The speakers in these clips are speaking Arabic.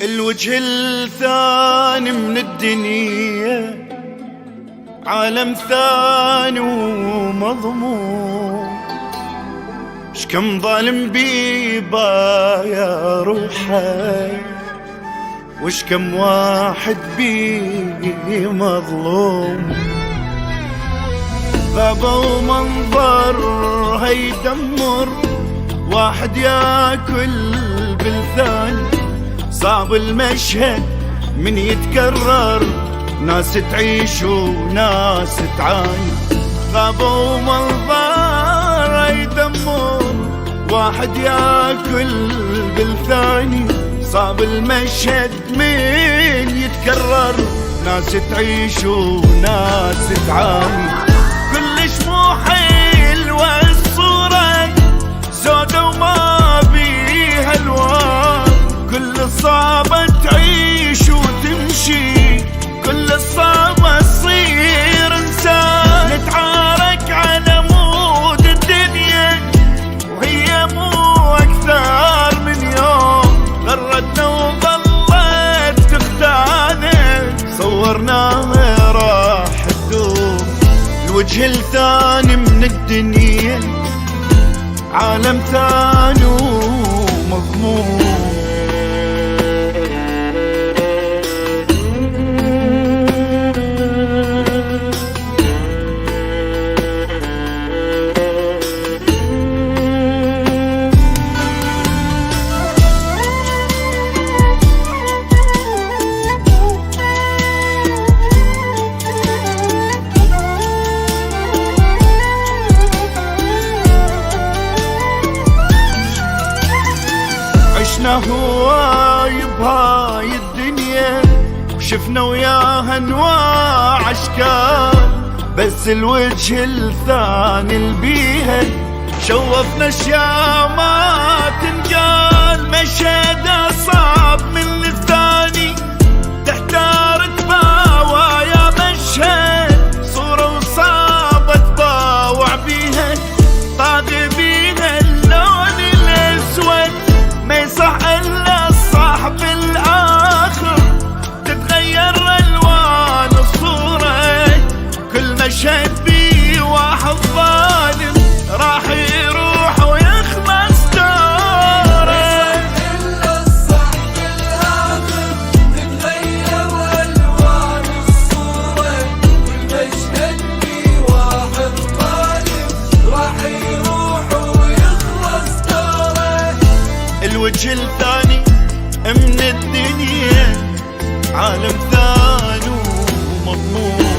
الوجه الثاني من الدنيا عالم ثاني ومضمون، شكم ظالم بيبا يا روحي، وشكم واحد بيه مظلوم. غابة ومنظر هيدمر، واحد ياكل بالثاني، صعب المشهد من يتكرر، ناس تعيش وناس تعاني. غابة ومنظر يدمر، واحد ياكل بالثاني، صعب المشهد من يتكرر، ناس تعيش وناس تعاني. كلش مو حلوة الصورة سودة وما بيها الوان، كل صعبة تعيش وتمشي، كل صعبة تصير انسان. نتعارك على مود الدنيا وهي مو اكثر من يوم، غرتنا وظلت تختانا، صورناها راح تدوم. الوجه الثاني من الدنيا عالم ثاني ومضمون. عشنا هواي بهاي الدنيا، وشفنا وياها انواع اشكال، بس الوجه الثاني البيها شوفنا اشياء ما تنقال. مشهد صعب من الثاني، تحتار تباوى يا مشهد، صورة وصعبة تباوع بيها، طاغي بيها اللون الاسود، ما يصح الا الصح بالاخر، تتغير الوان الصورة، كل مشهد بيه واحد ظالم راح يروح ويخلص دوره. الا الصح بالاخر، تتغير الوان الصورة، كل مشهد بيه واحد ظالم راح يروح ويخلص دوره. الوجه الثاني من الدنيا عالم ثاني ومضمون.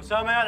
أسامة يا